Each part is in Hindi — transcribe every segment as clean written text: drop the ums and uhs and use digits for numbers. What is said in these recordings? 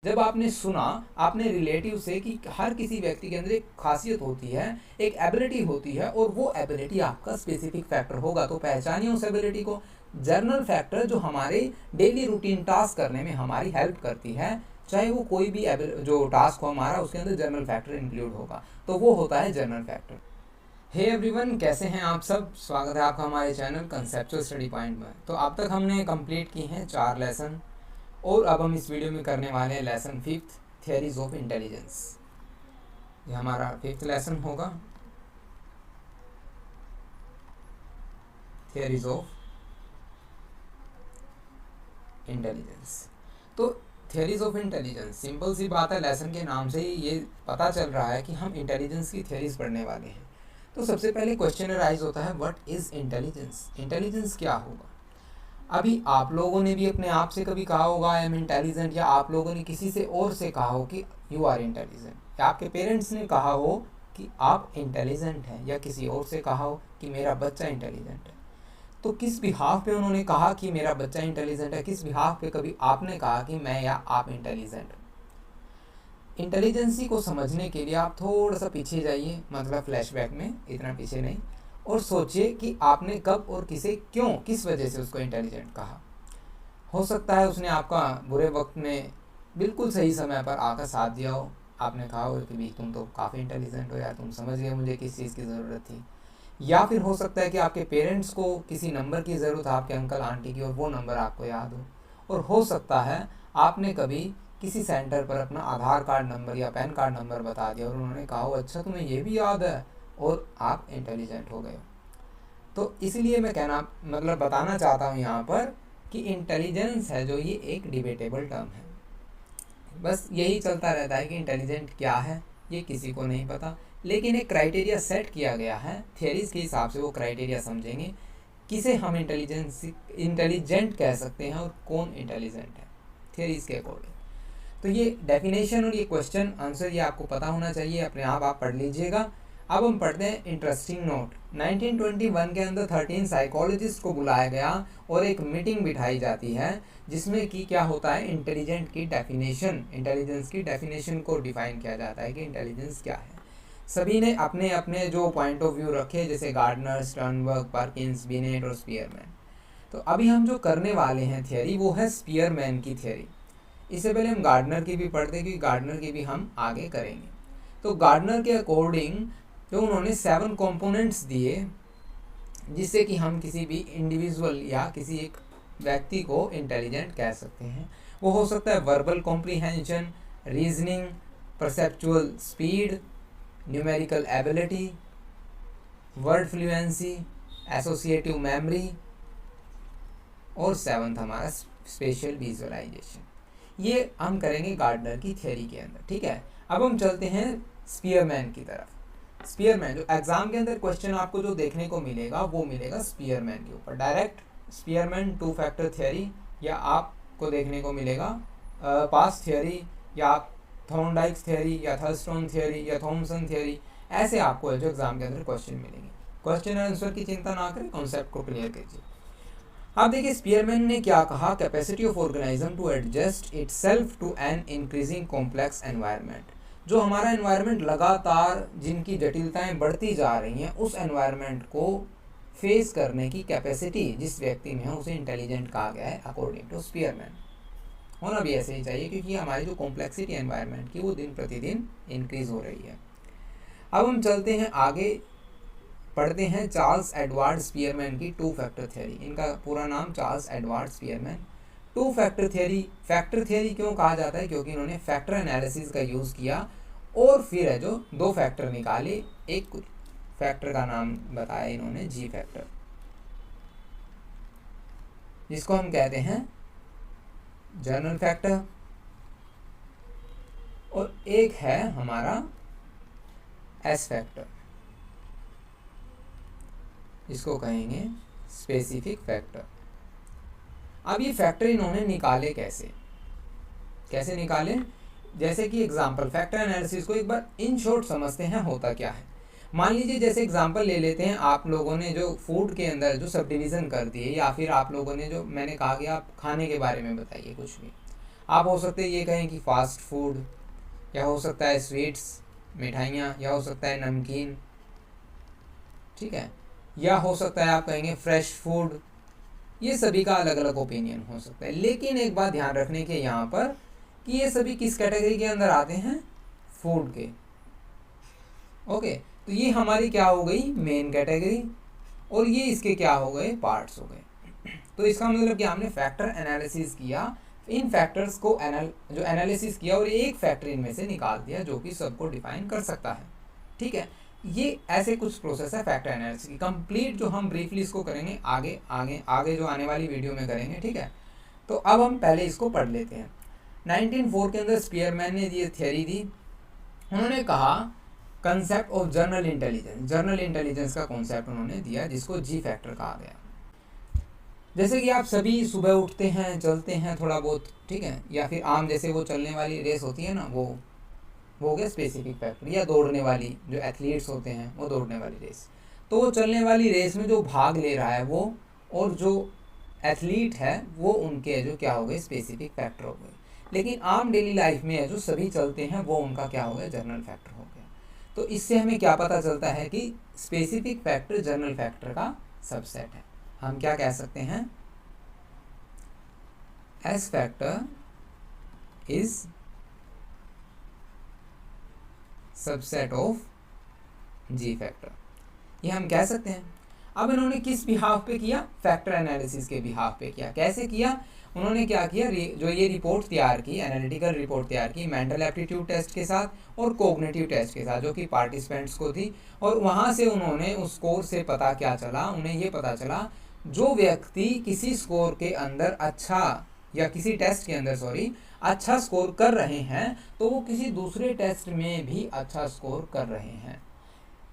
जब आपने सुना आपने रिलेटिव से कि हर किसी व्यक्ति के अंदर एक खासियत होती है, एक एबिलिटी होती है और वो एबिलिटी आपका स्पेसिफिक फैक्टर होगा, तो पहचानिए उस एबिलिटी को। जर्नल फैक्टर जो हमारे डेली रूटीन टास्क करने में हमारी हेल्प करती है, चाहे वो कोई भी जो टास्क हो हमारा उसके अंदर जर्नल फैक्टर इंक्लूड होगा, तो वो होता है जर्नल फैक्टर। हे एवरीवन, कैसे हैं आप सब? स्वागत है आपका हमारे चैनल कंसेप्चुअल स्टडी पॉइंट में। तो अब तक हमने कंप्लीट की हैं 4 लेसन और अब हम इस वीडियो में करने वाले हैं lesson 5th, theories of intelligence. ये हमारा 5th लेसन होगा, थियरीज ऑफ इंटेलिजेंस। तो थियरीज ऑफ इंटेलिजेंस, सिंपल सी बात है, लेसन के नाम से ही ये पता चल रहा है कि हम इंटेलिजेंस की थियरीज पढ़ने वाले हैं। तो सबसे पहले क्वेश्चन राइज होता है, व्हाट इज इंटेलिजेंस? इंटेलिजेंस क्या होगा? अभी आप लोगों ने भी अपने आप से कभी कहा होगा आई एम इंटेलिजेंट, या आप लोगों ने किसी से और से कहा हो कि यू आर इंटेलिजेंट, या आपके पेरेंट्स ने कहा हो कि आप इंटेलिजेंट हैं, या किसी और से कहा हो कि मेरा बच्चा इंटेलिजेंट है। तो किस बिहाफ पे उन्होंने कहा कि मेरा बच्चा इंटेलिजेंट है? किस बिहाफ पे कभी आपने कहा कि मैं या आप इंटेलिजेंट? इंटेलिजेंसी को समझने के लिए आप थोड़ा सा पीछे जाइए, मतलब फ्लैशबैक में, इतना पीछे नहीं, और सोचिए कि आपने कब और किसे क्यों, किस वजह से उसको इंटेलिजेंट कहा। हो सकता है उसने आपका बुरे वक्त में बिल्कुल सही समय पर आकर साथ दिया हो, आपने कहा हो कि भी तुम तो काफ़ी इंटेलिजेंट हो यार, तुम समझ गए मुझे किस चीज़ की ज़रूरत थी। या फिर हो सकता है कि आपके पेरेंट्स को किसी नंबर की ज़रूरत है, आपके अंकल आंटी की, और वो नंबर आपको याद हो। और हो सकता है आपने कभी किसी सेंटर पर अपना आधार कार्ड नंबर या पैन कार्ड नंबर बता दिया और उन्होंने कहा हो अच्छा तुम्हें ये भी याद है, और आप इंटेलिजेंट हो गए हो। तो इसलिए मैं मतलब बताना चाहता हूँ यहाँ पर कि इंटेलिजेंस है जो, ये एक डिबेटेबल टर्म है। बस यही चलता रहता है कि इंटेलिजेंट क्या है ये किसी को नहीं पता, लेकिन एक क्राइटेरिया सेट किया गया है थियरीज के हिसाब से। वो क्राइटेरिया समझेंगे किसे हम इंटेलिजेंट कह सकते हैं और कौन इंटेलिजेंट है थियरीज के अकॉर्डिंग। तो ये डेफिनेशन और ये क्वेश्चन आंसर ये आपको पता होना चाहिए, अपने आप पढ़ लीजिएगा। अब हम पढ़ते हैं इंटरेस्टिंग नोट। 1921 के अंदर 13 साइकोलॉजिस्ट को बुलाया गया और एक मीटिंग बिठाई जाती है जिसमें कि क्या होता है, इंटेलिजेंट की डेफिनेशन, इंटेलिजेंस की डेफिनेशन को डिफाइन किया जाता है कि इंटेलिजेंस क्या है। सभी ने अपने अपने जो पॉइंट ऑफ व्यू रखे, जैसे गार्डनर, स्टर्नबर्ग, पार्किंस, बिनेट और स्पीयरमैन। तो अभी हम जो करने वाले हैं थियरी वो है स्पीयरमैन की थियरी। इससे पहले हम गार्डनर की भी पढ़ते, क्योंकि गार्डनर की भी हम आगे करेंगे। तो गार्डनर के अकॉर्डिंग जो उन्होंने 7 कंपोनेंट्स दिए जिससे कि हम किसी भी इंडिविजुअल या किसी एक व्यक्ति को इंटेलिजेंट कह सकते हैं। वो हो सकता है verbal comprehension, reasoning, perceptual speed, numerical ability, word fluency, associative memory, और 7th हमारा स्पेशल विजुअलाइजेशन। ये हम करेंगे गार्डनर की थ्योरी के अंदर, ठीक है। अब हम चलते हैं स्पीयरमैन की तरफ। स्पीयरमैन जो एग्जाम के अंदर क्वेश्चन आपको जो देखने को मिलेगा वो मिलेगा स्पीयरमैन के ऊपर डायरेक्ट। स्पीयरमैन 2 फैक्टर थ्योरी, या आपको देखने को मिलेगा पास थ्योरी, या थॉर्नडाइक थ्योरी, या थर्स्टोन थ्योरी, या थॉमसन थ्योरी। ऐसे आपको जो एग्जाम के अंदर क्वेश्चन मिलेंगे। क्वेश्चन आंसर की चिंता ना करें, कॉन्सेप्ट को क्लियर कीजिए। अब देखिए स्पीयरमैन ने क्या कहा, capacity of organism to adjust itself to an increasing complex environment. जो हमारा एनवायरनमेंट लगातार जिनकी जटिलताएं बढ़ती जा रही हैं, उस एनवायरनमेंट को फेस करने की कैपेसिटी जिस व्यक्ति में है उसे इंटेलिजेंट कहा गया है अकॉर्डिंग टू स्पीयरमैन। होना भी ऐसे ही चाहिए, क्योंकि हमारी जो कॉम्प्लेक्सिटी एनवायरनमेंट की वो दिन प्रतिदिन इंक्रीज हो रही है। अब हम चलते हैं आगे, पढ़ते हैं चार्ल्स एडवर्ड स्पीयरमैन की 2 फैक्टर थ्योरी। इनका पूरा नाम Charles Edward Spearman. 2 factor theory, factor theory क्यों कहा जाता है? क्योंकि इन्होंने फैक्टर एनालिसिस का यूज़ किया और फिर है जो 2 फैक्टर निकाले। एक फैक्टर का नाम बताया इन्होंने जी फैक्टर, जिसको हम कहते हैं जर्नल फैक्टर, और एक है हमारा एस फैक्टर, इसको कहेंगे स्पेसिफिक फैक्टर। अब ये फैक्टर इन्होंने निकाले कैसे निकाले? जैसे कि एग्जांपल, फैक्टर एनालिसिस को एक बार इन शॉर्ट समझते हैं होता क्या है। मान लीजिए जैसे एग्जांपल ले लेते हैं, आप लोगों ने जो फूड के अंदर जो सब डिवीज़न कर दिए, या फिर आप लोगों ने जो मैंने कहा कि आप खाने के बारे में बताइए कुछ भी। आप हो सकते हैं ये कहें कि फास्ट फूड, या हो सकता है स्वीट्स मिठाइयाँ, या हो सकता है नमकीन, ठीक है, या हो सकता है आप कहेंगे फ्रेश फूड। ये सभी का अलग अलग ओपिनियन हो सकता है, लेकिन एक बात ध्यान रखने के यहाँ पर कि ये सभी किस कैटेगरी के अंदर आते हैं, फूड के। ओके, तो ये हमारी क्या हो गई, मेन कैटेगरी, और ये इसके क्या हो गए, पार्ट्स हो गए। तो इसका मतलब कि हमने फैक्टर एनालिसिस किया, इन फैक्टर्स को जो एनालिसिस किया और एक फैक्टर इनमें से निकाल दिया जो कि सबको डिफाइन कर सकता है, ठीक है। ये ऐसे कुछ प्रोसेस है फैक्टर एनालिसिस की। कंप्लीट जो हम ब्रीफली इसको करेंगे आगे आगे आगे जो आने वाली वीडियो में करेंगे, ठीक है। तो अब हम पहले इसको पढ़ लेते हैं। 1904 के अंदर स्पीयरमैन ने ये थियरी दी। उन्होंने कहा concept of journal intelligence, journal intelligence का कॉन्सेप्ट उन्होंने दिया जिसको जी फैक्टर कहा गया। जैसे कि आप सभी सुबह उठते हैं, चलते हैं थोड़ा बहुत, ठीक है, या फिर आम जैसे वो चलने वाली रेस होती है ना, वो हो गया स्पेसिफिक फैक्टर, या दौड़ने वाली जो एथलीट्स होते हैं वो दौड़ने वाली रेस। तो वो चलने वाली रेस में जो भाग ले रहा है वो, और जो एथलीट है वो, उनके जो क्या हो गए, स्पेसिफिक फैक्टर हो गए। लेकिन आम डेली लाइफ में जो सभी चलते हैं वो उनका क्या हो गया, जनरल फैक्टर हो गया। तो इससे हमें क्या पता चलता है कि स्पेसिफिक फैक्टर जनरल फैक्टर का सबसेट है। हम क्या कह सकते हैं, S factor is subset of G factor, ये हम कह सकते हैं। अब इन्होंने किस बिहाफ पे किया, फैक्टर एनालिसिस के बिहाफ पे किया। कैसे किया, उन्होंने क्या किया, जो ये रिपोर्ट तैयार की, एनालिटिकल रिपोर्ट तैयार की मेंटल एप्टीट्यूड टेस्ट के साथ और कोग्निटिव टेस्ट के साथ, जो कि पार्टिसिपेंट्स को थी। और वहाँ से उन्होंने उस स्कोर से पता क्या चला, उन्हें ये पता चला जो व्यक्ति किसी स्कोर के अंदर अच्छा, या किसी टेस्ट के अंदर सॉरी अच्छा स्कोर कर रहे हैं, तो वो किसी दूसरे टेस्ट में भी अच्छा स्कोर कर रहे हैं।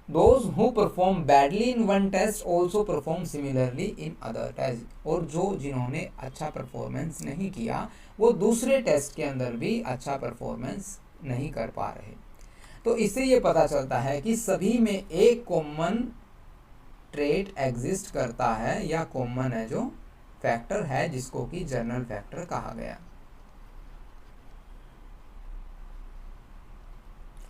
Those who perform badly in one test also perform similarly in other test. और जो जिन्होंने अच्छा परफॉर्मेंस नहीं किया वो दूसरे टेस्ट के अंदर भी अच्छा परफॉर्मेंस नहीं कर पा रहे। तो इससे ये पता चलता है कि सभी में एक कॉमन ट्रेट एग्जिस्ट करता है, या कॉमन है जो फैक्टर है, जिसको कि जनरल फैक्टर कहा गया।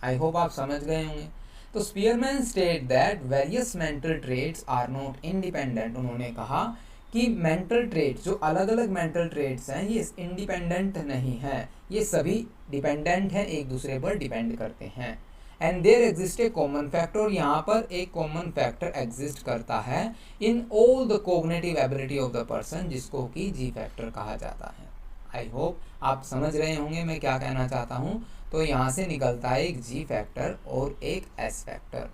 आई होप आप समझ गए होंगे। तो Spearman state that various mental traits are not independent. उन्होंने कहा कि मेंटल ट्रेट्स, जो अलग अलग मेंटल ट्रेट्स हैं, ये इंडिपेंडेंट नहीं है, ये सभी डिपेंडेंट हैं, एक दूसरे पर डिपेंड करते हैं। And there exist a common factor, और यहाँ पर एक कॉमन फैक्टर एग्जिस्ट करता है in all the cognitive ability of the person, जिसको कि जी फैक्टर कहा जाता है। आई होप आप समझ रहे होंगे मैं क्या कहना चाहता हूँ। तो यहाँ से निकलता है एक जी फैक्टर और एक एस फैक्टर।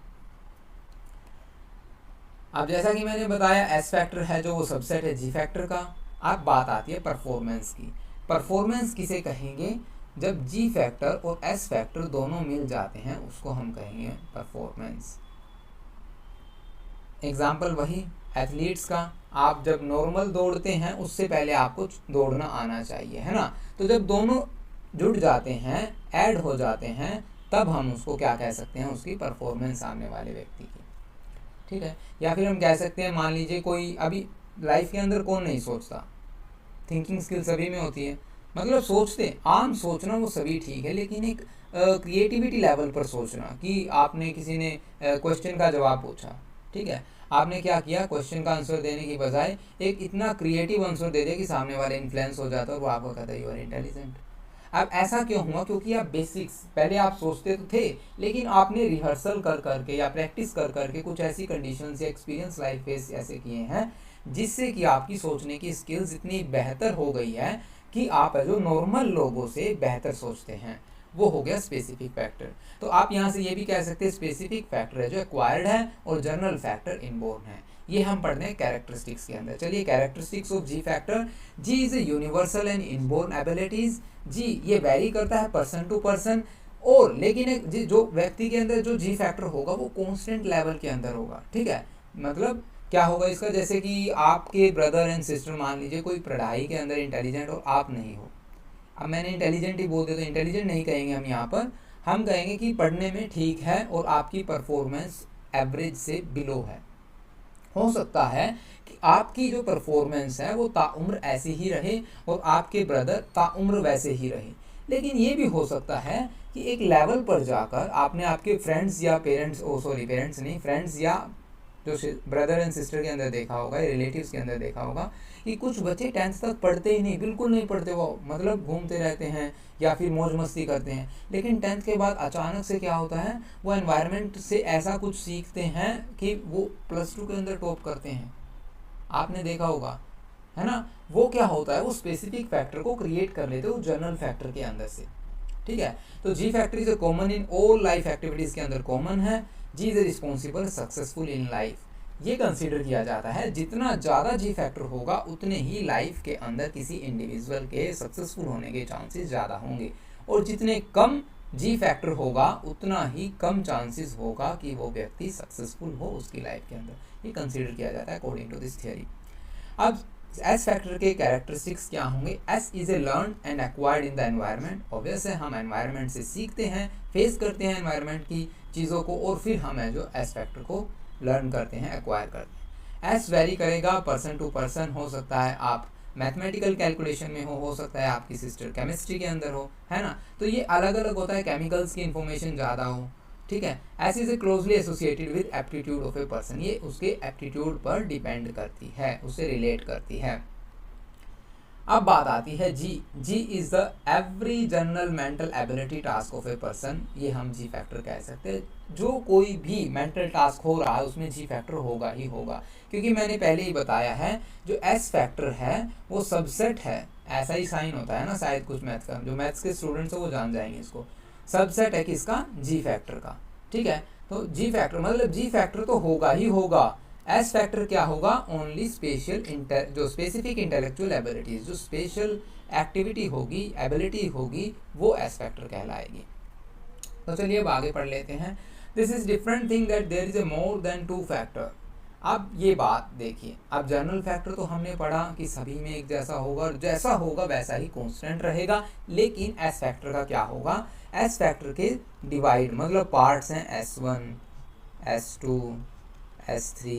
अब जैसा कि मैंने बताया एस फैक्टर है जो वो सबसेट है जी फैक्टर का। अब बात आती है परफॉर्मेंस की। परफॉर्मेंस किसे कहेंगे, जब जी फैक्टर और एस फैक्टर दोनों मिल जाते हैं उसको हम कहेंगे परफॉर्मेंस। एग्जाम्पल वही एथलीट्स का, आप जब नॉर्मल दौड़ते हैं उससे पहले आपको दौड़ना आना चाहिए, है ना। तो जब दोनों जुड़ जाते हैं, ऐड हो जाते हैं, तब हम उसको क्या कह सकते हैं, उसकी परफॉर्मेंस सामने वाले व्यक्ति की, ठीक है। या फिर हम कह सकते हैं, मान लीजिए कोई अभी लाइफ के अंदर कौन नहीं सोचता, थिंकिंग स्किल सभी में होती है, मतलब सोचते, आम सोचना वो सभी ठीक है, लेकिन एक क्रिएटिविटी लेवल पर सोचना कि आपने किसी ने क्वेश्चन का जवाब पूछा, ठीक है, आपने क्या किया, क्वेश्चन का आंसर देने की बजाय एक इतना क्रिएटिव आंसर दे दिया कि सामने वाले इन्फ्लुएंस हो जाता है और वो आपको कहता है यू आर इंटेलिजेंट। अब ऐसा क्यों हुआ, क्योंकि आप बेसिक्स पहले आप सोचते तो थे, लेकिन आपने रिहर्सल कर करके या प्रैक्टिस कर करके कुछ ऐसी कंडीशंस या एक्सपीरियंस लाइफ फेस ऐसे किए हैं जिससे कि आपकी सोचने की स्किल्स इतनी बेहतर हो गई है कि आप जो नॉर्मल लोगों से बेहतर सोचते हैं। वो हो गया स्पेसिफिक फैक्टर। तो आप यहाँ से ये भी कह सकते हैं स्पेसिफिक फैक्टर है जो एक्वायर्ड है और जनरल फैक्टर इनबोर्न है। ये हम पढ़ रहे हैं कैरेक्टरिस्टिक्स के अंदर। चलिए, characteristics of G factor. G is a universal and inborn abilities. G ये वेरी करता है पर्सन टू पर्सन, और लेकिन जो व्यक्ति के अंदर जो जी फैक्टर होगा वो कॉन्स्टेंट लेवल के अंदर होगा, ठीक है। मतलब क्या होगा इसका, जैसे कि आपके ब्रदर एंड सिस्टर, मान लीजिए कोई पढ़ाई के अंदर इंटेलिजेंट और आप नहीं हो। अब मैंने इंटेलिजेंट ही बोल दिया तो इंटेलिजेंट नहीं कहेंगे हम यहाँ पर, हम कहेंगे कि पढ़ने में ठीक है और आपकी परफॉर्मेंस एवरेज से बिलो है। हो सकता है कि आपकी जो परफॉर्मेंस है वो ताउम्र ऐसी ही रहे और आपके ब्रदर ताउम्र वैसे ही रहे, लेकिन ये भी हो सकता है कि एक लेवल पर जाकर आपने आपके फ्रेंड्स या पेरेंट्स नहीं, फ्रेंड्स या जो ब्रदर एंड सिस्टर के अंदर देखा होगा, रिलेटिव्स के अंदर देखा होगा कि कुछ बच्चे 10th तक पढ़ते ही नहीं, बिल्कुल नहीं पढ़ते, वो मतलब घूमते रहते हैं या फिर मौज मस्ती करते हैं, लेकिन 10th के बाद अचानक से क्या होता है, वो एनवायरनमेंट से ऐसा कुछ सीखते हैं कि वो +2 के अंदर टॉप करते हैं। आपने देखा होगा, है ना। वो क्या होता है, वो स्पेसिफिक फैक्टर को क्रिएट कर लेते हो जनरल फैक्टर के अंदर से, ठीक है। तो G factor is common in all life activities के अंदर कॉमन है। G is responsible successful in life, ये कंसीडर किया जाता है जितना ज़्यादा जी फैक्टर होगा उतने ही लाइफ के अंदर किसी इंडिविजुअल के सक्सेसफुल होने के चांसेस ज़्यादा होंगे, और जितने कम जी फैक्टर होगा उतना ही कम चांसेस होगा कि वो व्यक्ति सक्सेसफुल हो उसकी लाइफ के अंदर। ये कंसीडर किया जाता है अकॉर्डिंग टू दिस थियरी। अब एस फैक्टर के कैरेक्टरिस्टिक्स क्या होंगे? S is a learn and acquired in the environment. Obvious है, हम एनवायरनमेंट से सीखते हैं, फेस करते हैं एनवायरनमेंट की चीज़ों को, और फिर हम जो एस फैक्टर को लर्न करते हैं, एक्वायर करते हैं। एस वेरी करेगा पर्सन टू पर्सन, हो सकता है आप मैथमेटिकल कैलकुलेशन में हो सकता है आपकी सिस्टर केमिस्ट्री के अंदर हो, है ना। तो ये अलग अलग होता है, केमिकल्स की इंफॉर्मेशन ज़्यादा हो, ठीक है। S is a closely associated with aptitude of a person, ये उसके एप्टीट्यूड पर डिपेंड करती है, उससे रिलेट करती है। अब बात आती है G. G is the every general mental ability task of a person, ये हम जी फैक्टर कह सकते हैं। जो कोई भी मेंटल टास्क हो रहा है उसमें जी फैक्टर होगा ही होगा, क्योंकि मैंने पहले ही बताया है जो एस फैक्टर है वो सबसेट है, ऐसा ही साइन होता है ना शायद कुछ मैथ्स का, जो मैथ्स के स्टूडेंट्स हैं वो जान जाएंगे इसको। सबसेट है किसका? जी फैक्टर का, ठीक है। तो जी फैक्टर मतलब जी फैक्टर तो होगा ही होगा। एस फैक्टर क्या होगा? ओनली जो स्पेसिफिक इंटेलेक्चुअल एबिलिटीज, जो स्पेशल एक्टिविटी होगी, एबिलिटी होगी, वो एस फैक्टर कहलाएगी। तो चलिए अब आगे पढ़ लेते हैं। This is different thing that there is a more than 2 factor. अब ये बात देखिए, अब जनरल फैक्टर तो हमने पढ़ा कि सभी में एक जैसा होगा, और जैसा होगा वैसा ही कांस्टेंट रहेगा, लेकिन एस फैक्टर का क्या होगा? एस फैक्टर के डिवाइड मतलब पार्ट्स हैं S1, S2, S3,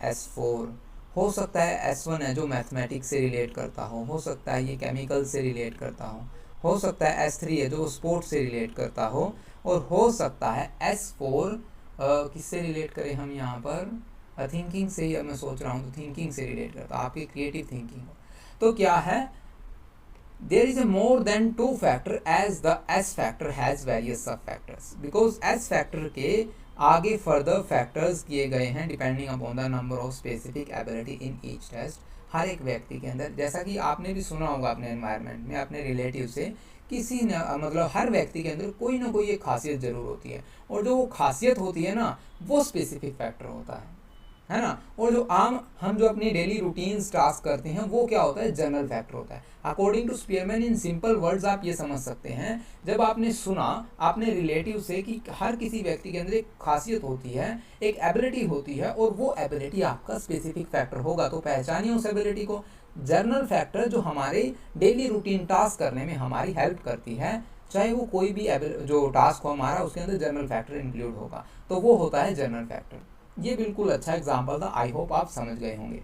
S4। हो सकता है S1 है जो मैथमेटिक्स से रिलेट करता हो सकता है ये केमिकल से रिलेट करता हो सकता है S3 है जो स्पोर्ट्स से रिलेट करता हो, और हो सकता है S4 किससे रिलेट करें हम यहाँ पर? थिंकिंग से ही मैं सोच रहा हूँ, तो थिंकिंग से रिलेट करता है, आपकी क्रिएटिव थिंकिंग हो। तो क्या है? there is a more than 2 factor as the S factor has various sub factors, because S factor के आगे फर्दर फैक्टर्स किए गए हैं depending upon the number of specific ability in each test. हर एक व्यक्ति के अंदर, जैसा कि आपने भी सुना होगा अपने एनवायरनमेंट में, अपने रिलेटिव से, किसी ने मतलब हर व्यक्ति के अंदर कोई ना कोई एक खासियत ज़रूर होती है, और जो वो खासियत होती है ना वो स्पेसिफिक फैक्टर होता है ना। और जो हम जो अपनी डेली रूटीन्स टास्क करते हैं वो क्या होता है? जनरल फैक्टर होता है। According to Spearman, in simple words आप ये समझ सकते हैं, जब आपने सुना आपने रिलेटिव से कि हर किसी व्यक्ति के अंदर एक खासियत होती है, एक एबिलिटी होती है, और वो एबिलिटी आपका स्पेसिफिक फैक्टर होगा, तो पहचानिए उस एबिलिटी को। जनरल फैक्टर जो हमारे डेली रूटीन टास्क करने में हमारी हेल्प करती है, चाहे वो कोई भी जो टास्क हो हमारा, उसके अंदर जनरल फैक्टर इंक्लूड होगा, तो वो होता है जनरल फैक्टर। ये बिल्कुल अच्छा एग्जाम्पल था, आई होप आप समझ गए होंगे।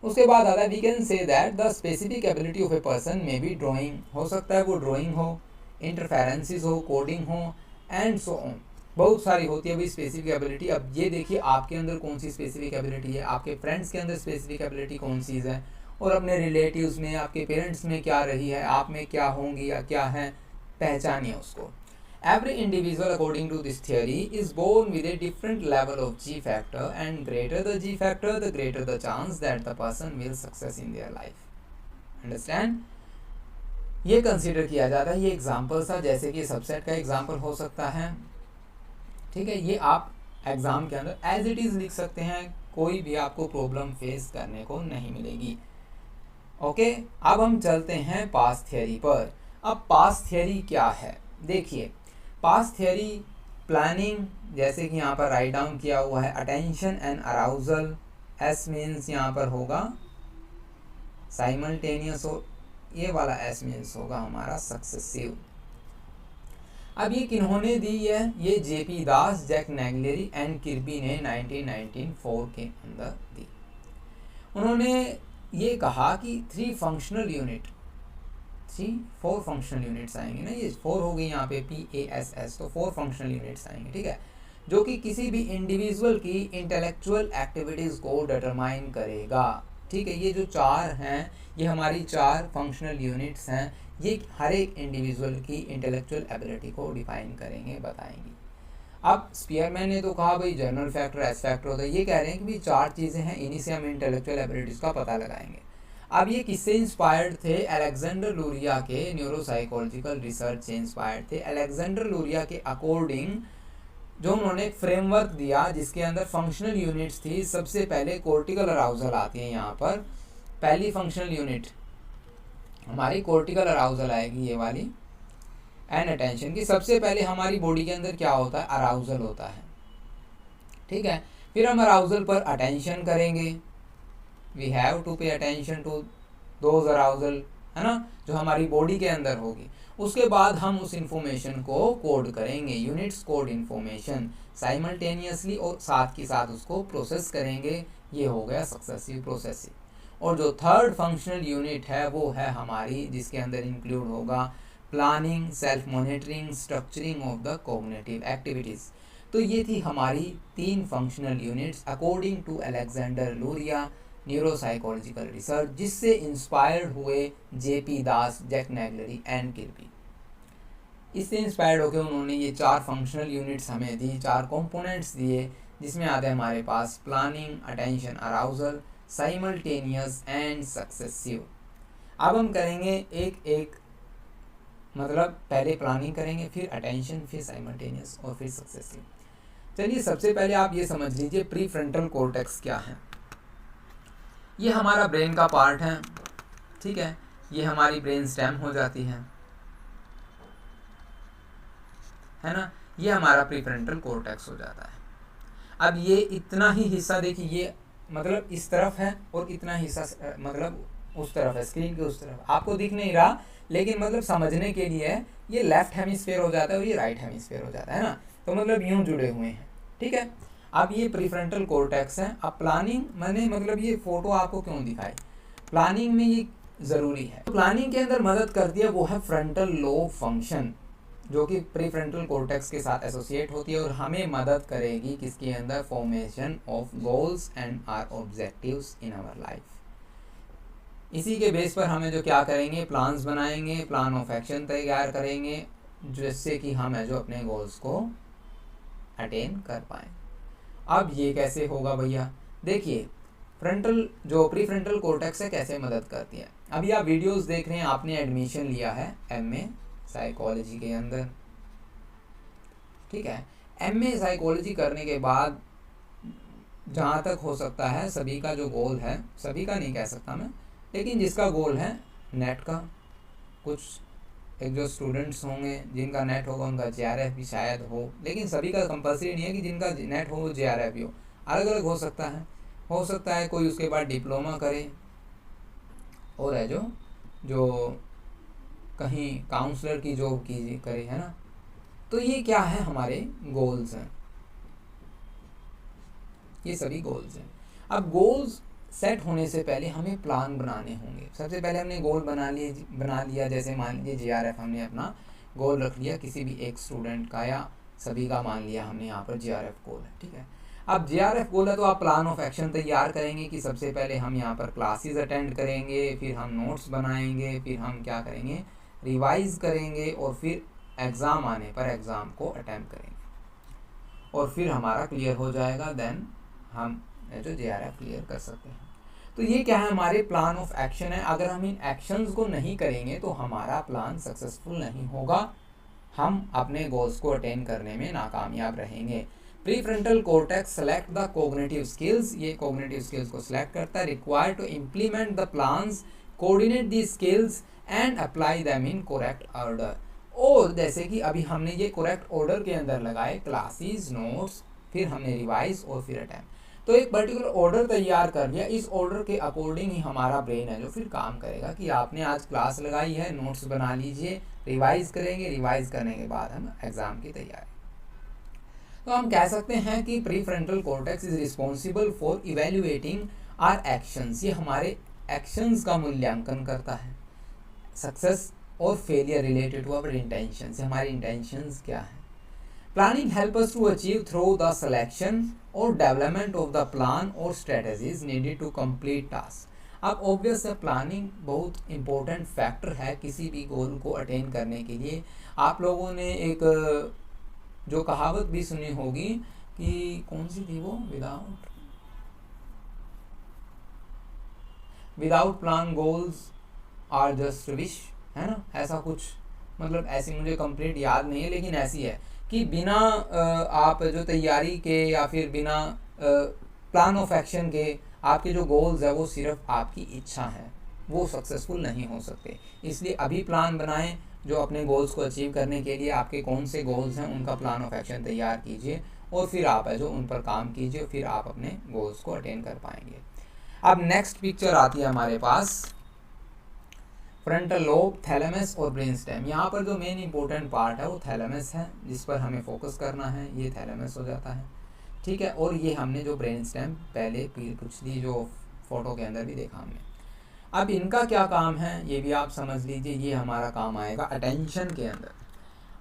उसके बाद आता है we can say that the specific ability of a person में बी ड्राइंग, हो सकता है वो ड्राइंग हो, इंटरफेरेंसेस हो, कोडिंग हो, एंड सो ऑन, बहुत सारी होती है भाई स्पेसिफिक एबिलिटी। अब ये देखिए आपके अंदर कौन सी स्पेसिफिक एबिलिटी है, आपके फ्रेंड्स के अंदर स्पेसिफिक एबिलिटी कौन सी है, और अपने रिलेटिव्स में, आपके पेरेंट्स में क्या रही है, आप में क्या होंगी या क्या है, पहचानिए उसको। Every individual, according to this theory, is born with a different level of G factor, and greater the G factor, the greater the chance that the person will success in their life. Understand? ये कंसीडर किया जाता है, ये एग्जाम्पल था, जैसे कि सबसेट का एग्जाम्पल हो सकता है, ठीक है। ये आप एग्जाम के अंदर एज इट इज़ लिख सकते हैं, कोई भी आपको प्रॉब्लम फेस करने को नहीं मिलेगी। ओके, अब हम चलते हैं पास्ट थियरी पर। अब पास्ट थियरी क्या है? देखिए, पास्ट थियरी प्लानिंग, जैसे कि यहाँ पर राइट डाउन किया हुआ है, attention and arousal, S means यहाँ पर होगा साइमल्टेनियस, हो ये वाला एस मीन्स होगा हमारा सक्सेसिव। अब ये किन्होंने दी है? ये JP Das, Jack Naglieri and Kirby ने 1994 के अंदर दी। उन्होंने ये कहा कि 4 फंक्शनल यूनिट्स आएंगे ना, ये 4 हो गई यहाँ पे PASS, तो 4 फंक्शनल यूनिट्स आएंगे, ठीक है, जो कि किसी भी इंडिविजुअल की इंटेलेक्चुअल एक्टिविटीज़ को डिटरमाइन करेगा, ठीक है। ये जो 4 हैं, ये हमारी 4 फंक्शनल यूनिट्स हैं, ये हर एक इंडिविजुअल की इंटेलेक्चुअल एबिलिटी को डिफाइन करेंगे, बताएंगी। अब स्पीयरमैन ने तो कहा भाई जनरल फैक्टर, एस फैक्टर होता है, ये कह रहे हैं कि भाई 4 चीज़ें हैं, इन्हीं से हम इंटेलेक्चुअल एबिलिटीज़ का पता लगाएंगे। अब ये किससे इंस्पायर्ड थे? अलेक्जेंडर लूरिया के न्यूरोसाइकोलॉजिकल रिसर्च से इंस्पायर्ड थे। अलेक्जेंडर लूरिया के अकॉर्डिंग जो उन्होंने एक फ्रेमवर्क दिया जिसके अंदर फंक्शनल यूनिट्स थी, सबसे पहले कोर्टिकल अराउजल आती है यहाँ पर, पहली फंक्शनल यूनिट हमारी कोर्टिकल अराउजल आएगी, ये वाली, एंड अटेंशन की। सबसे पहले हमारी बॉडी के अंदर क्या होता है? अराउजल होता है, ठीक है। फिर हम अराउजल पर अटेंशन करेंगे, we have to pay attention to those arousal, है ना, जो हमारी बॉडी के अंदर होगी। उसके बाद हम उस इंफॉर्मेशन को कोड करेंगे, यूनिट्स कोड इंफॉर्मेशन साइमल्टेनियसली, और साथ के साथ उसको प्रोसेस करेंगे, ये हो गया सक्सेसिव प्रोसेसिंग। और जो थर्ड फंक्शनल यूनिट है वो है हमारी, जिसके अंदर इंक्लूड होगा planning, self monitoring, structuring of the cognitive activities. तो ये थी हमारी 3 functional units according to Alexander Luria neuropsychological research, जिससे इंस्पायर्ड हुए JP Das, Jack Naglieri and Kirby. इससे इंस्पायर्ड होकर उन्होंने ये 4 फंक्शनल यूनिट्स हमें दी, 4 कंपोनेंट्स दिए, जिसमें आते हैं हमारे पास planning, attention, arousal, simultaneous and successive. अब हम करेंगे एक एक, मतलब पहले प्लानिंग करेंगे, फिर अटेंशन, फिर साइमल्टेनियस और फिर सक्सेसिव। चलिए सबसे पहले आप ये समझ लीजिए प्री फ्रंटल कॉर्टेक्स क्या है। ये हमारा ब्रेन का पार्ट है, ठीक है, ये हमारी ब्रेन स्टेम हो जाती है ना, ये हमारा प्री फ्रंटल कॉर्टेक्स हो जाता है। अब ये इतना ही हिस्सा देखिए, ये मतलब इस तरफ है और इतना हिस्सा मतलब उस तरफ है, स्क्रीन के उस तरफ आपको दिख नहीं रहा, लेकिन मतलब समझने के लिए ये लेफ्ट हेमिस्फीयर हो जाता है और ये राइट हेमिस्फीयर हो जाता है ना, तो मतलब यूं जुड़े हुए हैं, ठीक है। अब ये प्रीफ्रंटल कॉर्टेक्स है। अब प्लानिंग, मैंने मतलब ये फोटो आपको क्यों दिखाई, प्लानिंग में ये ज़रूरी है। प्लानिंग के अंदर मदद करती है वो है फ्रंटल लोब फंक्शन, जो कि प्रीफ्रंटल कॉर्टेक्स के साथ एसोसिएट होती है और हमें मदद करेगी किसके अंदर? Formation of goals and or objectives in our life. इसी के बेस पर हमें जो क्या करेंगे, प्लान्स बनाएंगे, प्लान ऑफ एक्शन तैयार करेंगे, जिससे कि हम है जो अपने गोल्स को अटेन कर पाएँ। अब ये कैसे होगा भैया? देखिए फ्रंटल जो प्रीफ्रंटल कॉर्टेक्स है कैसे मदद करती है। अभी आप वीडियोस देख रहे हैं, आपने एडमिशन लिया है MA साइकोलॉजी के अंदर, ठीक है। MA साइकोलॉजी करने के बाद जहाँ तक हो सकता है सभी का जो गोल है, सभी का नहीं कह सकता मैं, लेकिन जिसका गोल है नेट का, कुछ एक जो स्टूडेंट्स होंगे जिनका नेट होगा उनका JRF भी शायद हो, लेकिन सभी का कंपल्सरी नहीं है कि जिनका नेट हो वो JRF भी हो, अलग अलग हो सकता है कोई उसके बाद डिप्लोमा करे और है जो कहीं काउंसलर की जॉब कीजिए करे, है ना। तो ये क्या है, हमारे गोल्स हैं, ये सभी गोल्स हैं। अब गोल्स सेट होने से पहले हमें प्लान बनाने होंगे। सबसे पहले हमने गोल बना लिया, जैसे मान लीजिए JRF हमने अपना गोल रख लिया किसी भी एक स्टूडेंट का या सभी का, मान लिया हमने यहाँ पर JRF गोल है, ठीक है। अब JRF गोल है तो आप प्लान ऑफ एक्शन तैयार करेंगे कि सबसे पहले हम यहाँ पर क्लासेस अटेंड करेंगे, फिर हम नोट्स बनाएंगे, फिर हम क्या करेंगे, रिवाइज करेंगे, और फिर एग्ज़ाम आने पर एग्ज़ाम को अटेम्प्ट करेंगे और फिर हमारा क्लियर हो जाएगा, देन हम जो JRF क्लियर कर सकते हैं। तो ये क्या है, हमारे प्लान ऑफ एक्शन है। अगर हम इन एक्शंस को नहीं करेंगे तो हमारा प्लान सक्सेसफुल नहीं होगा, हम अपने गोल्स को अटेन करने में नाकामयाब रहेंगे। Prefrontal cortex select the cognitive skills, ये कॉग्निटिव स्किल्स को सिलेक्ट करता है, required to implement the plans, coordinate the skills and apply them in correct order. और जैसे कि अभी हमने ये करेक्ट ऑर्डर के अंदर लगाए, क्लासेस, नोट्स, फिर हमने रिवाइज और फिर अटेम्प्ट, तो एक पर्टिकुलर ऑर्डर तैयार कर लिया। इस ऑर्डर के अकॉर्डिंग ही हमारा ब्रेन है जो फिर काम करेगा कि आपने आज क्लास लगाई है, नोट्स बना लीजिए, रिवाइज करेंगे, रिवाइज करने के बाद हम एग्ज़ाम की तैयारी। तो हम कह सकते हैं कि prefrontal cortex is responsible for evaluating our actions. ये हमारे एक्शंस का मूल्यांकन करता है, सक्सेस और failure related to our intentions, हमारी इंटेंशंस क्या है। Planning help us to achieve through the selection और डेवलपमेंट ऑफ द प्लान और strategies needed to complete task. अब ऑब्वियस है प्लानिंग बहुत इंपॉर्टेंट फैक्टर है किसी भी गोल को अटेन करने के लिए। आप लोगों ने एक जो कहावत भी सुनी होगी कि कौन सी थी वो, without plan goals are just wish, है ना, ऐसा कुछ, मतलब ऐसी मुझे कंप्लीट याद नहीं है लेकिन ऐसी है कि बिना आप जो तैयारी के या फिर बिना प्लान ऑफ एक्शन के आपके जो गोल्स है वो सिर्फ आपकी इच्छा है, वो सक्सेसफुल नहीं हो सकते। इसलिए अभी प्लान बनाएं, जो अपने गोल्स को अचीव करने के लिए आपके कौन से गोल्स हैं उनका प्लान ऑफ एक्शन तैयार कीजिए और फिर आप है जो उन पर काम कीजिए, फिर आप अपने गोल्स को अटेन कर पाएंगे। अब नेक्स्ट पिक्चर आती है हमारे पास फ्रंटल लोब, थैलेमस और ब्रेन स्टेम। यहाँ पर जो मेन इंपॉर्टेंट पार्ट है वो थैलेमस है, जिस पर हमें फोकस करना है, ये थैलेमस हो जाता है, ठीक है। और ये हमने जो ब्रेन स्टेम पहले पिछली जो फोटो के अंदर भी देखा हमने। अब इनका क्या काम है ये भी आप समझ लीजिए। ये हमारा काम आएगा अटेंशन के अंदर।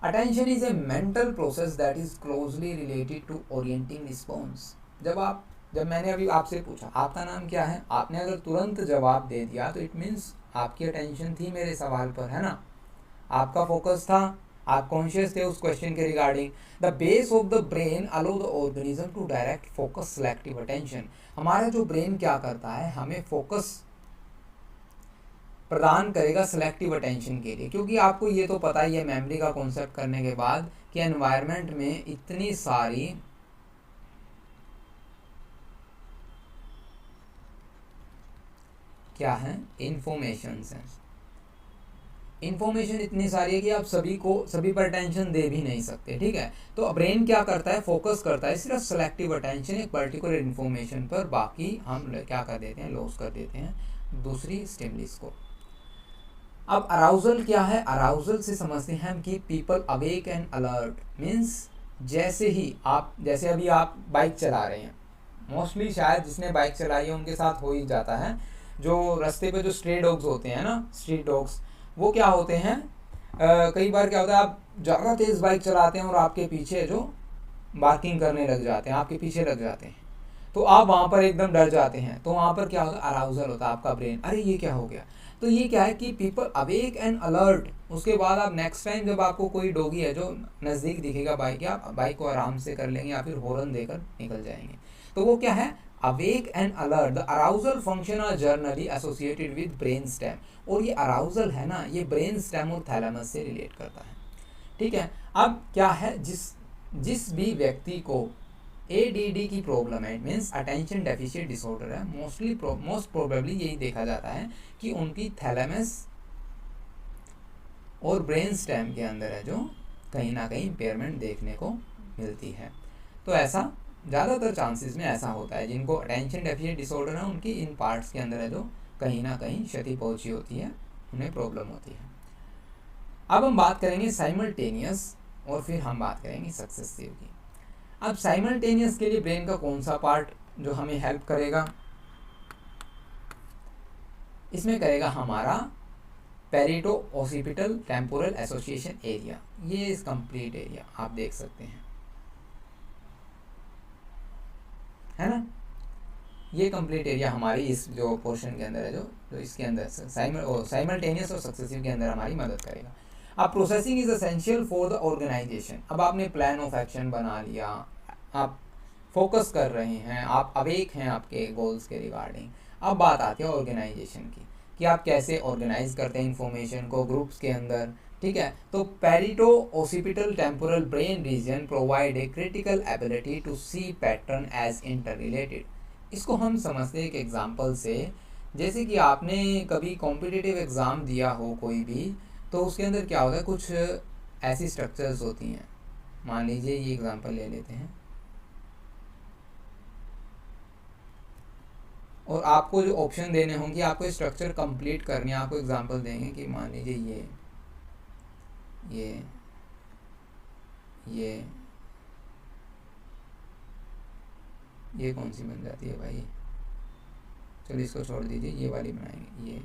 Attention is a mental process that is closely related to orienting response. जब मैंने अभी आपसे पूछा आपका नाम क्या है, आपने अगर तुरंत जवाब दे दिया तो इट मीन्स आपकी अटेंशन थी मेरे सवाल पर, है ना, आपका फोकस था, आप कॉन्शियस थे उस क्वेश्चन के regarding. The base of the brain allow the organism to direct focus selective attention. हमारा जो ब्रेन क्या करता है, हमें फोकस प्रदान करेगा सेलेक्टिव अटेंशन के लिए, क्योंकि आपको ये तो पता ही है मेमोरी का कॉन्सेप्ट करने के बाद कि एनवायरनमेंट में इतनी सारी क्या है, इंफॉर्मेशंस हैं। इंफॉर्मेशन इतनी सारी है कि आप सभी पर अटेंशन दे भी नहीं सकते, ठीक है। तो ब्रेन क्या करता है, फोकस करता है सिर्फ सेलेक्टिव अटेंशन एक पर्टिकुलर इंफॉर्मेशन पर, बाकी हम क्या कर देते हैं, लॉस कर देते हैं दूसरी स्टिमुलस को। अब अराउजल क्या है, अराउजल से समझते हैं हम कि people awake and alert means जैसे अभी आप बाइक चला रहे हैं, मोस्टली शायद जिसने बाइक चलाई है उनके साथ हो ही जाता है, जो रास्ते पे जो स्ट्रे डॉग्स होते हैं ना, स्ट्रीट डॉग्स, वो क्या होते हैं, कई बार क्या होता है आप ज़्यादा तेज़ बाइक चलाते हैं और आपके पीछे जो बार्किंग करने लग जाते हैं, आपके पीछे लग जाते हैं, तो आप वहाँ पर एकदम डर जाते हैं। तो वहाँ पर क्या होता है, अराउजल होता है, आपका ब्रेन अरे ये क्या हो गया। तो ये क्या है कि पीपल अवेक एंड अलर्ट। उसके बाद आप नेक्स्ट टाइम जब आपको कोई डॉगी है जो नज़दीक दिखेगा बाइक, या बाइक को आराम से कर लेंगे या फिर हॉर्न देकर निकल जाएंगे। तो वो क्या है, awake and alert. The arousal function are generally associated with brain stem. और ये अराउजल है ना, ये ब्रेन स्टेम और थैलेमस से रिलेट करता है, ठीक है। अब क्या है, जिस भी व्यक्ति को ADD की प्रॉब्लम है, मीन्स अटेंशन डेफिशिएंट डिसऑर्डर है, मोस्ट प्रोबेबली यही देखा जाता है कि उनकी थैलेमस और ब्रेन स्टेम के अंदर है जो कहीं ना कहीं इम्पेयरमेंट देखने को मिलती है। तो ऐसा ज़्यादातर चांसेस में ऐसा होता है, जिनको अटेंशन डेफिशिएंट डिसऑर्डर है उनकी इन पार्ट्स के अंदर है जो कहीं ना कहीं क्षति पहुंची होती है, उन्हें प्रॉब्लम होती है। अब हम बात करेंगे साइमल्टेनियस और फिर हम बात करेंगे सक्सेसिव की। अब साइमल्टेनियस के लिए ब्रेन का कौन सा पार्ट जो हमें हेल्प करेगा, इसमें करेगा हमारा Pareto occipital temporal association area. ये इस कंप्लीट एरिया आप देख सकते हैं, है ना, ये कंप्लीट एरिया हमारी इस जो पोर्शन के अंदर है जो इसके अंदर साइमल्टेनियस और सक्सेसिव के अंदर हमारी मदद करेगा। अब processing is essential for the organization. अब आपने प्लान ऑफ एक्शन बना लिया, आप फोकस कर रहे हैं, आप अवेक हैं आपके गोल्स के रिगार्डिंग। अब बात आती है ऑर्गेनाइजेशन की कि आप कैसे ऑर्गेनाइज करते हैं इंफॉर्मेशन को ग्रुप्स के अंदर, ठीक है। तो parieto occipital temporal brain region provide a critical ability to see pattern as inter related. इसको हम समझते हैं एक एग्जाम्पल से, जैसे कि आपने कभी कॉम्पिटिटिव एग्ज़ाम दिया हो कोई भी, तो उसके अंदर क्या होता है, कुछ ऐसी स्ट्रक्चर्स होती हैं। मान लीजिए ये एग्जाम्पल ले लेते हैं, और आपको जो ऑप्शन देने होंगे, आपको स्ट्रक्चर कंप्लीट करनी है, आपको एग्जांपल देंगे कि मान लीजिए ये कौन सी बन जाती है भाई, चलिए इसको छोड़ दीजिए, ये वाली बनाएंगे। ये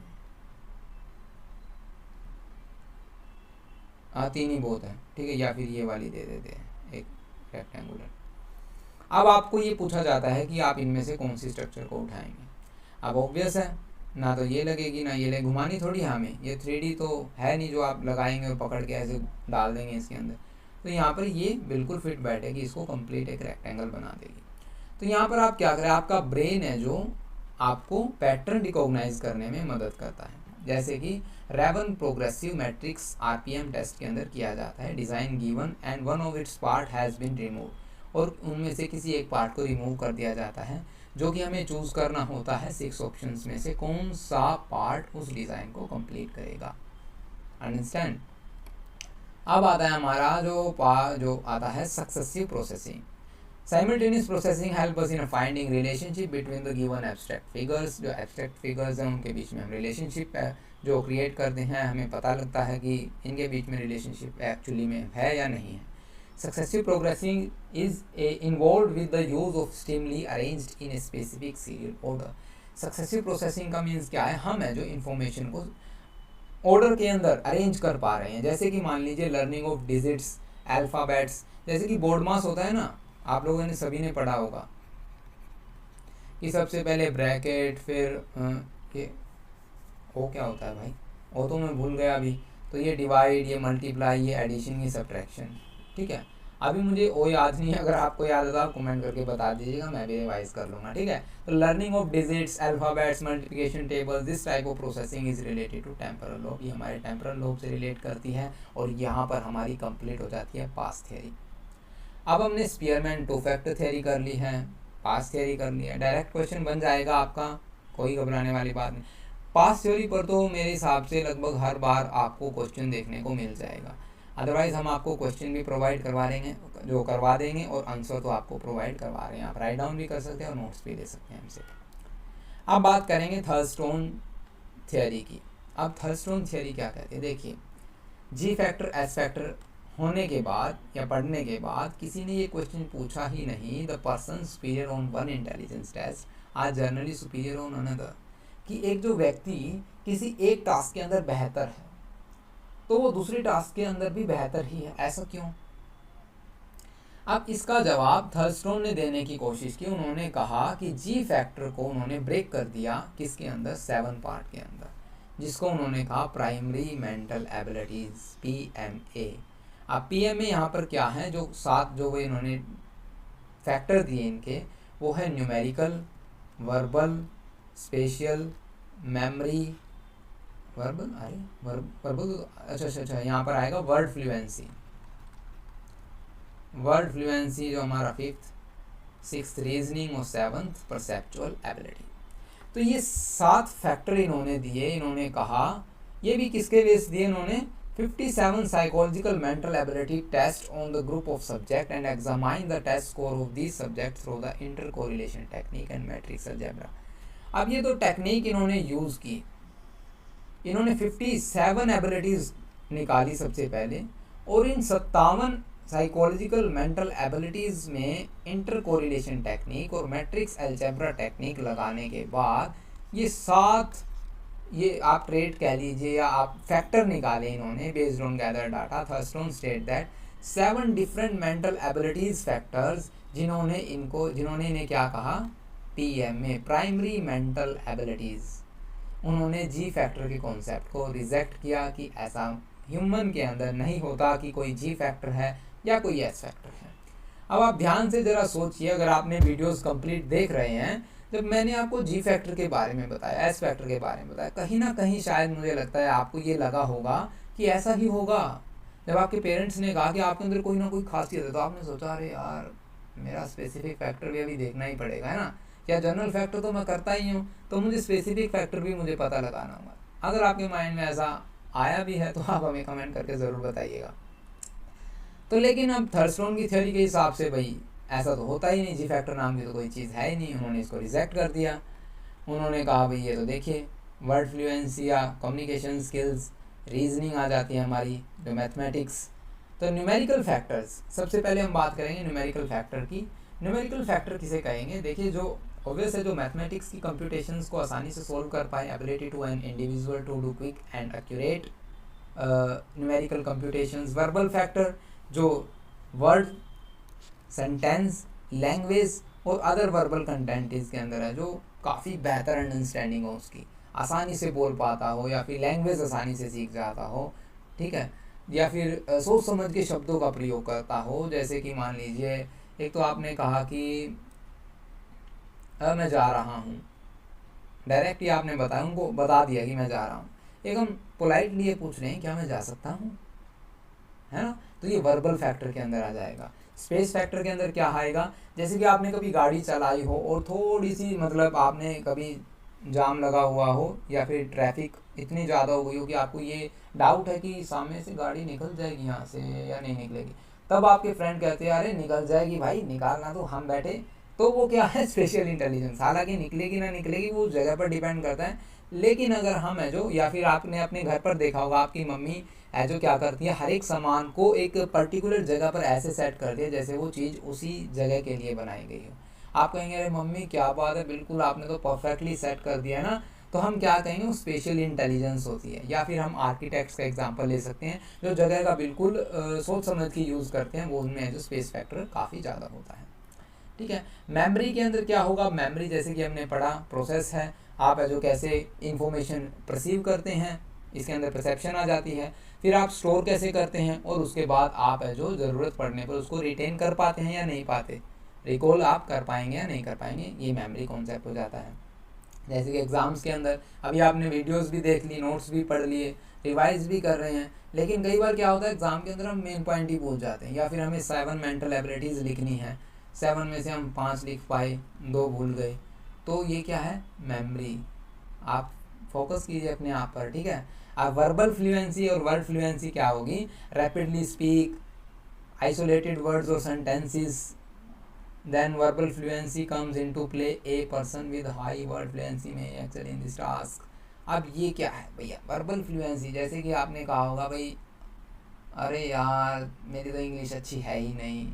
तीन ही बहुत है, ठीक है, या फिर ये वाली दे देते हैं एक रेक्टेंगुलर। अब आपको ये पूछा जाता है कि आप इनमें से कौन सी स्ट्रक्चर को उठाएंगे। अब ऑब्वियस है, ना तो ये लगेगी ना ये लगेगी, घुमानी थोड़ी है हमें, ये 3D तो है नहीं जो आप लगाएंगे और पकड़ के ऐसे डाल देंगे इसके अंदर। तो यहाँ पर ये बिल्कुल फिट बैठेगी, इसको कंप्लीट एक रेक्टेंगल बना देगी। तो यहाँ पर आप क्या करें, आपका ब्रेन है जो आपको पैटर्न रिकॉग्नाइज करने में मदद करता है, जैसे कि Raven progressive matrix RPM test के अंदर किया जाता है। Design given and one of its part has been remove, और उनमें से किसी एक पार्ट को रिमूव कर दिया जाता है, जो कि हमें चूज़ करना होता है 6 ऑप्शंस में से कौन सा पार्ट उस डिज़ाइन को कंप्लीट करेगा। अंडरस्टैंड। अब आता है हमारा जो आता है successive processing. Simultaneous processing help us in finding relationship between the given abstract figures. जो एब्स्ट्रैक्ट फिगर्स हैं उनके बीच में हम रिलेशनशिप जो क्रिएट करते हैं, हमें पता लगता है कि इनके बीच में रिलेशनशिप एक्चुअली में है या नहीं है। Successive progressing is involved with the use of stimuli arranged in a specific serial order. Successive processing का मीन्स क्या है, हम है जो इन्फॉर्मेशन को ऑर्डर के अंदर अरेंज कर पा रहे हैं। जैसे कि मान लीजिए लर्निंग ऑफ डिजिट्स, अल्फ़ाबेट्स, जैसे कि बोर्ड मास होता है ना, आप लोगों ने सभी ने पढ़ा होगा कि सबसे पहले ब्रैकेट, फिर ये वो क्या होता है भाई, वो तो मैं भूल गया अभी। तो ये डिवाइड, ये मल्टीप्लाई, ये एडिशन, ये सब्ट्रैक्शन, ठीक है। अभी मुझे वो याद नहीं है, अगर आपको याद है तो आप कमेंट करके बता दीजिएगा, मैं भी रिवाइज कर लूँगा, ठीक है। तो learning of digits, alphabets, multiplication table, this type of processing is related to temporal lobe. ये हमारे टेम्पोरल लोब से रिलेट करती है, और यहाँ पर हमारी कंप्लीट हो जाती है पास्ट थियरी। अब हमने स्पीयरमैन टू फैक्टर थियरी कर ली है, पास्ट थियरी कर ली है, डायरेक्ट क्वेश्चन बन जाएगा आपका, कोई घबराने वाली बात नहीं। पास्ट थ्योरी पर तो मेरे हिसाब से लगभग हर बार आपको क्वेश्चन देखने को मिल जाएगा। अदरवाइज़ हम आपको क्वेश्चन भी प्रोवाइड करवा देंगे और आंसर तो आपको प्रोवाइड करवा रहे हैं। आप राइट डाउन भी कर सकते हैं और नोट्स भी ले सकते हैं हमसे। अब बात करेंगे थर्स्टोन थियरी की। अब थर्स्टोन थियरी क्या कहते हैं, देखिए जी फैक्टर एस फैक्टर होने के बाद या पढ़ने के बाद किसी ने ये क्वेश्चन पूछा ही नहीं, the person superior on one intelligence test are generally superior on another, कि एक जो व्यक्ति किसी एक टास्क के अंदर बेहतर है तो वो दूसरे टास्क के अंदर भी बेहतर ही है, ऐसा क्यों? अब इसका जवाब थर्स्टोन ने देने की कोशिश की। उन्होंने कहा कि जी फैक्टर को उन्होंने ब्रेक कर दिया किसके अंदर, 7 पार्ट के अंदर, जिसको उन्होंने कहा प्राइमरी मेंटल एबिलिटीज, PMA। अब PMA यहाँ पर क्या है, जो 7 जो वो इन्होंने फैक्टर दिए इनके, वो है numerical, verbal, spatial, memory, verbal अच्छा यहाँ पर आएगा वर्ड फ्लुएंसी जो हमारा 5th, 6th रीजनिंग और 7th परसेप्चुअल एबिलिटी। तो ये 7 फैक्टर इन्होंने दिए। इन्होंने कहा ये भी किसके बेस दिए, इन्होंने 57 psychological mental ability test on the group of subject and examine the test score of these subject through the inter correlation technique and matrix algebra. अब ये तो टेक्निक इन्होंने यूज़ की, इन्होंने 57 एबिलिटीज़ निकाली सबसे पहले, और इन 57 साइकोलॉजिकल मेंटल एबिलिटीज़ में इंटर कोरिलेशन टेक्निक और मैट्रिक्स अलजेब्रा टेक्निक लगाने के बाद ये 7 ये आप ट्रेट कह लीजिए या आप फैक्टर निकाले इन्होंने based on gather data. Thurstone state that 7 different mental abilities factors जिन्होंने इन्हें क्या कहा, PMA, प्राइमरी मेंटल एबिलिटीज़। उन्होंने जी फैक्टर के कॉन्सेप्ट को रिजेक्ट किया कि ऐसा ह्यूमन के अंदर नहीं होता कि कोई जी फैक्टर है या कोई एस फैक्टर है। अब आप ध्यान से ज़रा सोचिए, अगर आपने वीडियोस कंप्लीट देख रहे हैं, जब मैंने आपको जी फैक्टर के बारे में बताया, एस फैक्टर के बारे में बताया, कहीं ना कहीं शायद मुझे लगता है आपको ये लगा होगा कि ऐसा ही होगा। जब आपके पेरेंट्स ने कहा कि आपके अंदर कोई ना कोई खासियत है, तो आपने सोचा अरे यार मेरा स्पेसिफिक फैक्टर भी अभी देखना ही पड़ेगा, है ना, या जनरल फैक्टर तो मैं करता ही हूँ, तो मुझे स्पेसिफिक फैक्टर भी मुझे पता लगाना होगा। अगर आपके माइंड में ऐसा आया भी है तो आप हमें कमेंट करके ज़रूर बताइएगा। तो लेकिन अब थर्स्टोन की थ्योरी के हिसाब से भाई ऐसा तो होता ही नहीं, जी फैक्टर नाम की तो कोई चीज़ है ही नहीं। उन्होंने इसको रिजेक्ट कर दिया। उन्होंने कहा भाई ये तो देखिए वर्ड फ्लुएंसी या कम्युनिकेशन स्किल्स रीजनिंग आ जाती है हमारी, जो मैथमेटिक्स। तो न्यूमेरिकल फैक्टर्स, सबसे पहले हम बात करेंगे न्यूमेरिकल फैक्टर की। न्यूमेरिकल फैक्टर किसे कहेंगे? देखिए, जो ऑब्वियस है, जो मैथमेटिक्स की कंप्यूटेशंस को आसानी से सोल्व कर पाए, ability to an individual to do quick and accurate numerical computations. Verbal factor, जो वर्ड, सेंटेंस, लैंग्वेज और अदर वर्बल कंटेंट इसके अंदर है, जो काफ़ी बेहतर अंडरस्टैंडिंग हो उसकी, आसानी से बोल पाता हो या फिर लैंग्वेज आसानी से सीख जाता हो, ठीक है, या फिर सोच समझ के शब्दों का प्रयोग करता हो। जैसे कि मान लीजिए, एक तो आपने कहा कि मैं जा रहा हूँ, डायरेक्ट ही आपने बताया, उनको बता दिया कि मैं जा रहा हूँ। एक हम पोलाइटली ये पूछ रहे हैं, क्या मैं जा सकता हूँ, है ना? तो ये वर्बल फैक्टर के अंदर आ जाएगा। स्पेस फैक्टर के अंदर क्या आएगा? जैसे कि आपने कभी गाड़ी चलाई हो और थोड़ी सी मतलब आपने कभी जाम लगा हुआ हो या फिर ट्रैफिक इतनी ज़्यादा हो गई हो कि आपको ये डाउट है कि सामने से गाड़ी निकल जाएगी यहाँ से या नहीं निकलेगी, तब आपके फ्रेंड कहते हैं अरे निकल जाएगी भाई, निकालना तो हम बैठे। तो वो क्या है? Special intelligence. हालांकि निकलेगी ना निकलेगी वो जगह पर डिपेंड करता है, लेकिन अगर हम है जो, या फिर आपने अपने घर पर देखा होगा, आपकी मम्मी है जो क्या करती है, हर एक सामान को एक पर्टिकुलर जगह पर ऐसे सेट कर दिया जैसे वो चीज़ उसी जगह के लिए बनाई गई हो। आप कहेंगे अरे मम्मी क्या बात है, बिल्कुल आपने तो परफेक्टली सेट कर दिया ना। तो हम क्या कहेंगे? वो स्पेशल इंटेलिजेंस होती है। या फिर हम आर्किटेक्ट्स का एग्जांपल ले सकते हैं, जो जगह का बिल्कुल सोच समझ के यूज़ करते हैं, वो उनमें जो स्पेस फैक्टर काफ़ी ज़्यादा होता है, ठीक है। मेमोरी के अंदर क्या होगा? मेमोरी जैसे कि हमने पढ़ा, प्रोसेस है, आप है जो कैसे इंफॉर्मेशन परसीव करते हैं, इसके अंदर परसेप्शन आ जाती है। फिर आप स्टोर कैसे करते हैं, और उसके बाद आप है जो ज़रूरत पड़ने पर उसको रिटेन कर पाते हैं या नहीं पाते, रिकॉल आप कर पाएंगे या नहीं कर पाएंगे, ये मेमोरी कॉन्सेप्ट हो जाता है। जैसे कि एग्ज़ाम्स के अंदर अभी आपने वीडियोस भी देख ली, नोट्स भी पढ़ लिए, रिवाइज भी कर रहे हैं, लेकिन कई बार क्या होता है एग्ज़ाम के अंदर हम मेन पॉइंट ही भूल जाते हैं, या फिर हमें 7 मेंटल एबिलिटीज़ लिखनी है, 7 में से हम 5 लिख पाए, 2 भूल गए। तो ये क्या है? मेमोरी। आप फोकस कीजिए अपने आप पर, ठीक है। अब वर्बल फ्लुएंसी और वर्ड फ्लुएंसी क्या होगी? रैपिडली स्पीक आइसोलेटेड वर्ड्स और sentences, then verbal fluency comes into play. A person with high word fluency may excel in this task. अब ये क्या है भैया? वर्बल फ्लुएंसी, जैसे कि आपने कहा होगा भाई अरे यार मेरी तो इंग्लिश अच्छी है ही नहीं,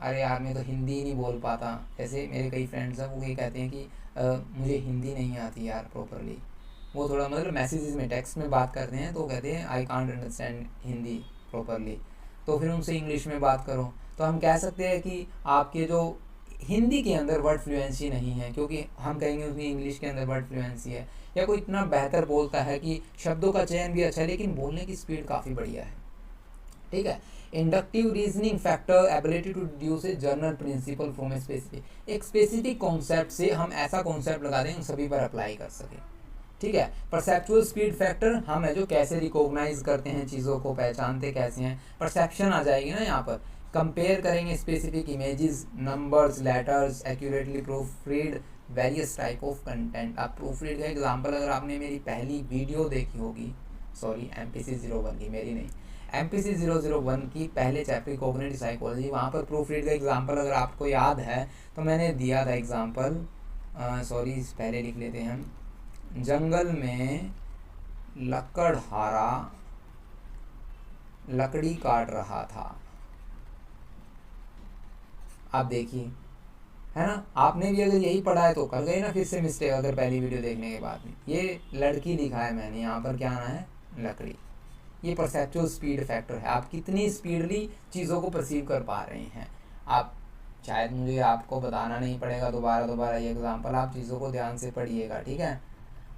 अरे यार मैं तो हिंदी ही नहीं बोल पाता। जैसे मेरे कई फ्रेंड्स हैं, वो ये कहते हैं कि मुझे हिंदी नहीं आती यार प्रॉपरली। वो थोड़ा मतलब मैसेजेस में, टेक्स्ट में बात करते हैं तो कहते हैं I can't understand Hindi properly. तो फिर उनसे इंग्लिश में बात करो, तो हम कह सकते हैं कि आपके जो हिंदी के अंदर वर्ड फ्लुएंसी नहीं है, क्योंकि हम कहेंगे उसकी इंग्लिश के अंदर वर्ड फ्लुएंसी है। या कोई इतना बेहतर बोलता है कि शब्दों का चयन भी अच्छा है, लेकिन बोलने की स्पीड काफ़ी बढ़िया है, ठीक है। Inductive reasoning factor, ability to deduce a general principle from a specific, एक स्पेसिफिक कॉन्सेप्ट से हम ऐसा कॉन्सेप्ट लगा दें सभी पर अप्लाई कर सके, ठीक है। परसेप्चुअल स्पीड फैक्टर, हम है जो कैसे रिकॉग्नाइज करते हैं चीज़ों को, पहचानते कैसे हैं, परसेप्शन आ जाएगी ना यहाँ पर। कंपेयर करेंगे specific images, numbers, letters, accurately proof read various type of content. आप प्रूफ रीड का एग्जांपल अगर आपने मेरी पहली वीडियो देखी होगी, सॉरी MPC 01 की, मेरी नहीं, MPC 001 की पहले चैप्टर कॉग्निटिव साइकोलॉजी, वहाँ पर प्रूफ रीड का एग्जांपल अगर आपको याद है तो मैंने दिया था एग्जांपल, सॉरी पहले लिख लेते हैं हम। जंगल में लकड़हारा लकड़ी काट रहा था। आप देखिए, है ना, आपने भी अगर यही पढ़ा है तो कर गए ना फिर से मिस्टेक, अगर पहली वीडियो देखने के बाद में। ये लड़की लिखा है मैंने, यहाँ पर क्या आना है? लकड़ी। ये परसेप्चुअल स्पीड फैक्टर है, आप कितनी स्पीडली चीज़ों को परसीव कर पा रहे हैं। आप शायद मुझे आपको बताना नहीं पड़ेगा दोबारा ये एग्जाम्पल, आप चीज़ों को ध्यान से पढ़िएगा, ठीक है।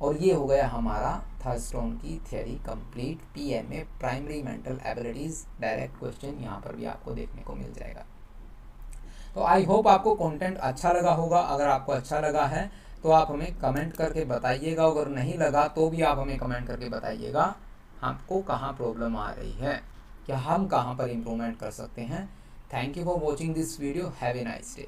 और ये हो गया हमारा थर्स्टोन की theory complete. PMA primary mental abilities, direct question यहाँ पर भी आपको देखने को मिल जाएगा। तो आई होप आपको कंटेंट अच्छा लगा होगा। अगर आपको अच्छा लगा है तो आप हमें कमेंट करके बताइएगा, अगर नहीं लगा तो भी आप हमें कमेंट करके बताइएगा आपको कहाँ प्रॉब्लम आ रही है, या हम कहाँ पर इम्प्रूवमेंट कर सकते हैं। Thank you for watching this video, have a nice day.